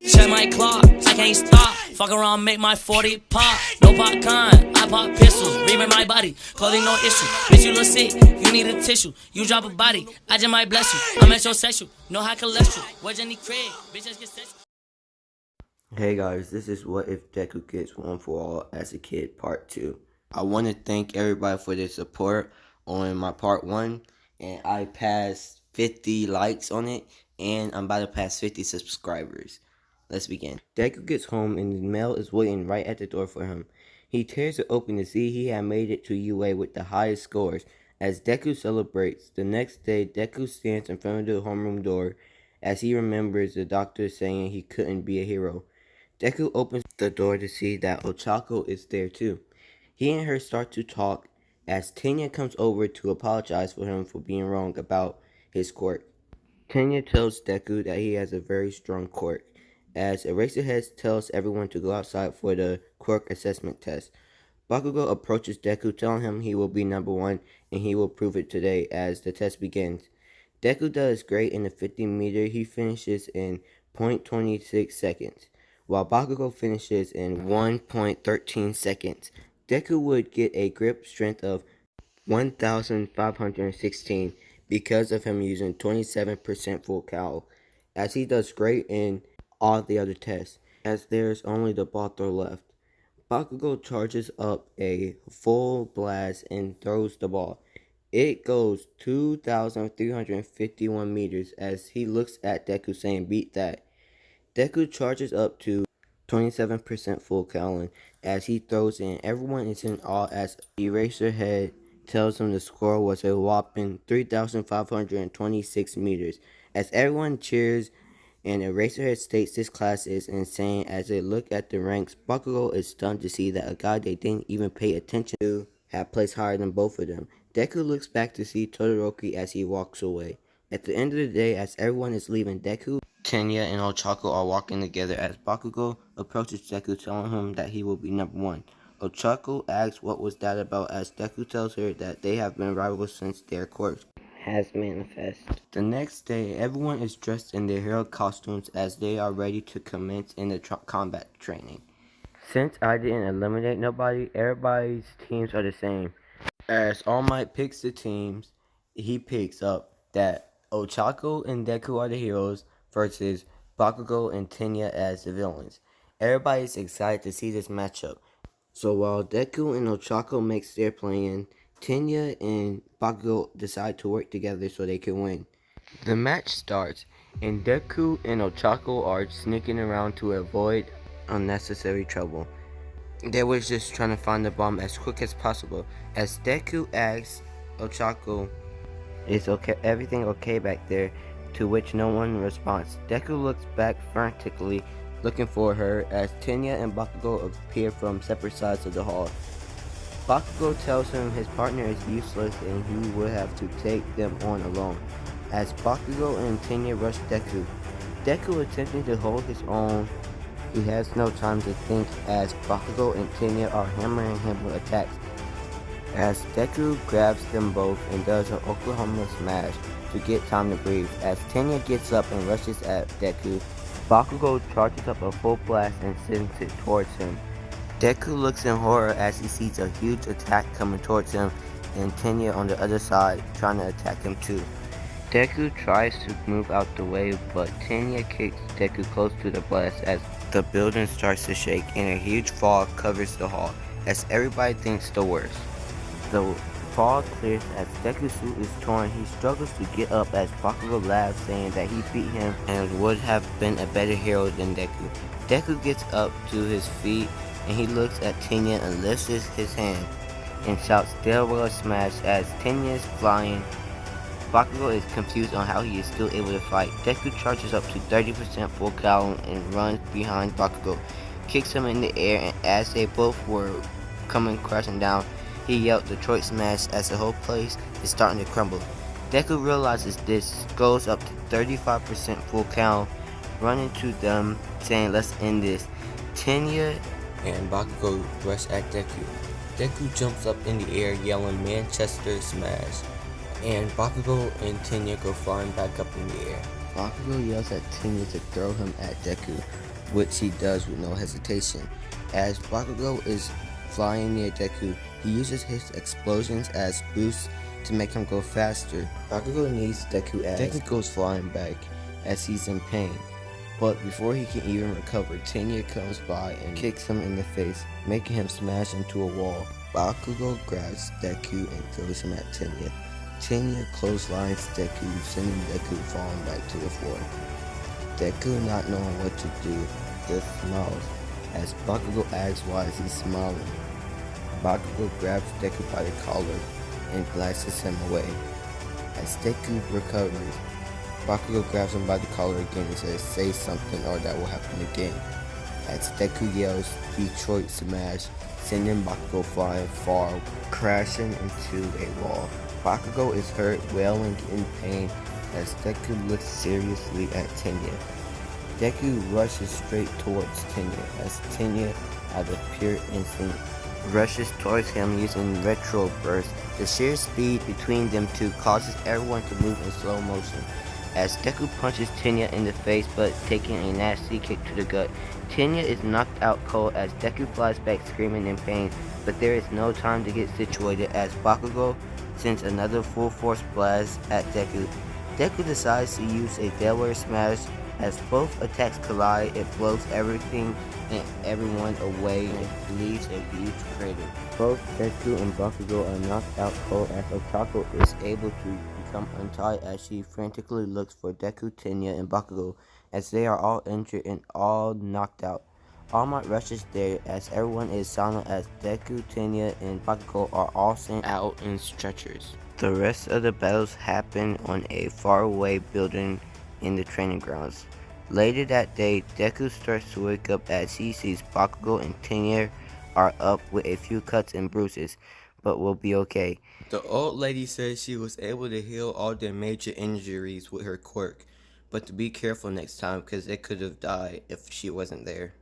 Check my clock, I can't stop. Fuck around, make my 40 pop. No popcorn, I pop pistols. Remember my body, clothing no issue. Bitch, you look sick, you need a tissue. You drop a body, I just might bless you. I'm metrosexual, no high cholesterol. Where's Jenny Craig? Bitch, just get sexual. Hey guys, this is What If Deku Gets One for All as a Kid Part 2. I want to thank everybody for their support on my Part 1, and I passed 50 likes on it, and I'm about to pass 50 subscribers. Let's begin. Deku gets home and the mail is waiting right at the door for him. He tears it open to see he had made it to UA with the highest scores. As Deku celebrates, the next day Deku stands in front of the homeroom door as he remembers the doctor saying he couldn't be a hero. Deku opens the door to see that Ochako is there too. He and her start to talk as Tenya comes over to apologize for him for being wrong about his quirk. Tenya tells Deku that he has a very strong quirk, as Eraserhead tells everyone to go outside for the quirk assessment test. Bakugo approaches Deku telling him he will be number 1 and he will prove it today as the test begins. Deku does great in the 50 meter, he finishes in 0.26 seconds, while Bakugo finishes in 1.13 seconds. Deku would get a grip strength of 1,516 because of him using 27% full cal, as he does great in all the other tests, as there's only the ball throw left. Bakugo charges up a full blast and throws the ball. It goes 2,351 meters as he looks at Deku saying, "Beat that." Deku charges up to 27% full cal as he throws in. Everyone is in awe as Eraserhead tells him the score was a whopping 3,526 meters. As everyone cheers and Eraserhead states this class is insane as they look at the ranks, Bakugo is stunned to see that a guy they didn't even pay attention to had placed higher than both of them. Deku looks back to see Todoroki as he walks away. At the end of the day, as everyone is leaving, Deku, Tenya, and Ochako are walking together as Bakugo approaches Deku telling him that he will be number 1. Ochako asks what was that about as Deku tells her that they have been rivals since their quirk has manifested. The next day, everyone is dressed in their hero costumes as they are ready to commence in the combat training. Since I didn't eliminate nobody, everybody's teams are the same. As All Might picks the teams, he picks up that Ochako and Deku are the heroes versus Bakugo and Tenya as the villains. Everybody's excited to see this matchup. So while Deku and Ochako makes their plan, Tenya and Bakugo decide to work together so they can win. The match starts, and Deku and Ochako are sneaking around to avoid unnecessary trouble. They were just trying to find the bomb as quick as possible. As Deku asks Ochako, "Is everything okay back there?" To which no one responds. Deku looks back frantically, looking for her as Tenya and Bakugo appear from separate sides of the hall. Bakugo tells him his partner is useless and he would have to take them on alone. As Bakugo and Tenya rush Deku, Deku attempting to hold his own, he has no time to think as Bakugo and Tenya are hammering him with attacks. As Deku grabs them both and does an Oklahoma smash to get time to breathe. As Tenya gets up and rushes at Deku, Bakugo charges up a full blast and sends it towards him. Deku looks in horror as he sees a huge attack coming towards him and Tenya on the other side trying to attack him too. Deku tries to move out the way, but Tenya kicks Deku close to the blast as the building starts to shake and a huge fog covers the hall as everybody thinks the worst. The fog clears as Deku's suit is torn. He struggles to get up as Bakugo laughs, saying that he beat him and would have been a better hero than Deku. Deku gets up to his feet and he looks at Tenya and lifts his hand and shouts "Farewell Smash" as Tenya is flying. Bakugo is confused on how he is still able to fight. Deku charges up to 30% full cal and runs behind Bakugo, kicks him in the air, and as they both were coming crashing down, he yelled "Detroit Smash" as the whole place is starting to crumble. Deku realizes this, goes up to 35% full cal, running to them, saying "Let's end this." Tenya and Bakugo rush at Deku. Deku jumps up in the air yelling "Manchester Smash," and Bakugo and Tenya go flying back up in the air. Bakugo yells at Tenya to throw him at Deku, which he does with no hesitation. As Bakugo is flying near Deku, he uses his explosions as boosts to make him go faster. Bakugo needs Deku as Deku goes flying back as he's in pain. But before he can even recover, Tenya comes by and kicks him in the face, making him smash into a wall. Bakugo grabs Deku and throws him at Tenya. Tenya clotheslines Deku, sending Deku falling back to the floor. Deku, not knowing what to do, just smiles. As Bakugo asks why is he smiling, Bakugo grabs Deku by the collar and blasts him away. As Deku recovers, Bakugo grabs him by the collar again and says, "Say something or that will happen again." As Deku yells, "Detroit Smash," sending Bakugo flying far, crashing into a wall. Bakugo is hurt, wailing in pain as Deku looks seriously at Tenya. Deku rushes straight towards Tenya as Tenya, out of pure instinct, rushes towards him using retro burst. The sheer speed between them two causes everyone to move in slow motion. As Deku punches Tenya in the face but taking a nasty kick to the gut, Tenya is knocked out cold as Deku flies back screaming in pain, but there is no time to get situated as Bakugo sends another full force blast at Deku. Deku decides to use a Delaware Smash. As both attacks collide, it blows everything and everyone away and leaves a huge crater. Both Deku and Bakugo are knocked out cold as Otako is able to become untied as she frantically looks for Deku, Tenya, and Bakugo as they are all injured and all knocked out. All Might rushes there as everyone is silent as Deku, Tenya, and Bakugo are all sent out in stretchers. The rest of the battles happen on a faraway building in the training grounds. Later that day, Deku starts to wake up as he sees Bakugo and Tenya are up with a few cuts and bruises, but will be okay. The old lady says she was able to heal all their major injuries with her quirk, but to be careful next time because they could have died if she wasn't there.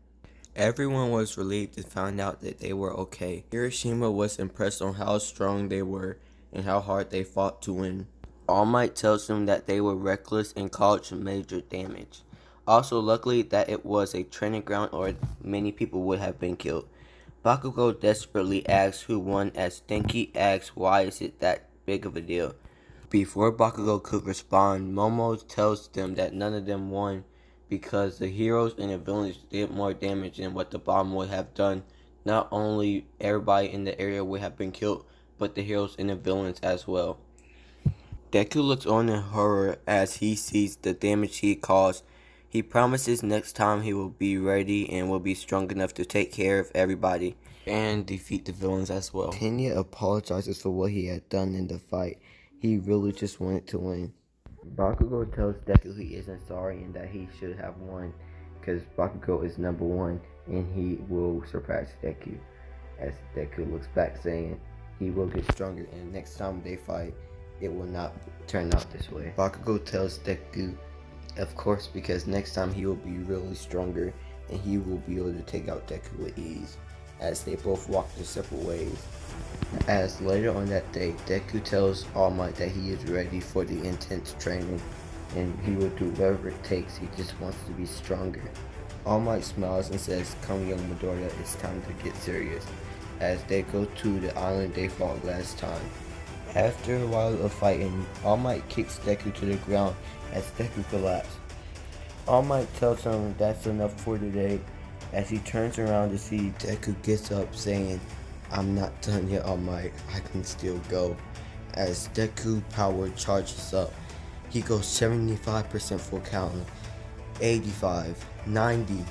Everyone was relieved to find out that they were okay. Hiroshima was impressed on how strong they were and how hard they fought to win. All Might tells them that they were reckless and caused major damage. Also, luckily that it was a training ground or many people would have been killed. Bakugo desperately asks who won as Denki asks why is it that big of a deal. Before Bakugo could respond, Momo tells them that none of them won because the heroes and the villains did more damage than what the bomb would have done. Not only everybody in the area would have been killed, but the heroes and the villains as well. Deku looks on in horror as he sees the damage he caused. He promises next time he will be ready and will be strong enough to take care of everybody and defeat the villains as well. Tenya apologizes for what he had done in the fight. He really just wanted to win. Bakugo tells Deku he isn't sorry and that he should have won because Bakugo is number one and he will surpass Deku. As Deku looks back saying he will get stronger and next time they fight it will not turn out this way. Bakugo tells Deku, of course, because next time he will be really stronger and he will be able to take out Deku with ease, as they both walk their separate ways. As later on that day, Deku tells All Might that he is ready for the intense training and he will do whatever it takes, he just wants to be stronger. All Might smiles and says, "Come young Midoriya, it's time to get serious," as they go to the island they fought last time. After a while of fighting, All Might kicks Deku to the ground as Deku collapses. All Might tells him that's enough for today as he turns around to see Deku gets up saying, "I'm not done yet, All Might, I can still go." As Deku power charges up, he goes 75% full count, 85, 90,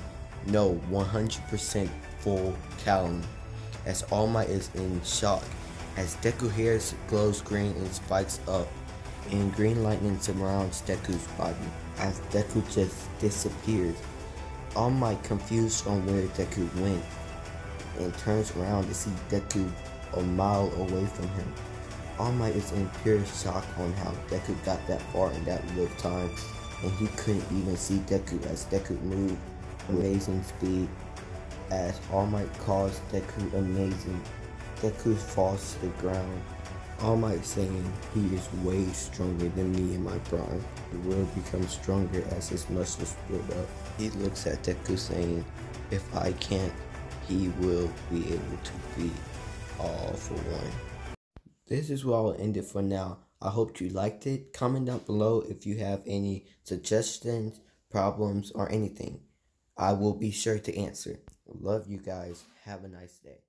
no 100% full count. As All Might is in shock as Deku hair glows green and spikes up, and green lightning surrounds Deku's body as Deku just disappears. All Might confused on where Deku went and turns around to see Deku a mile away from him. All Might is in pure shock on how Deku got that far in that little time, and he couldn't even see Deku as Deku moved amazing speed. As All Might calls Deku amazing, Deku falls to the ground All Might saying he is way stronger than me in my prime. He will become stronger as his muscles build up. He looks at Deku saying, if I can't, he will be able to beat all for one. This is where I'll end it for now. I hope you liked it. Comment down below if you have any suggestions, problems, or anything. I will be sure to answer. Love you guys. Have a nice day.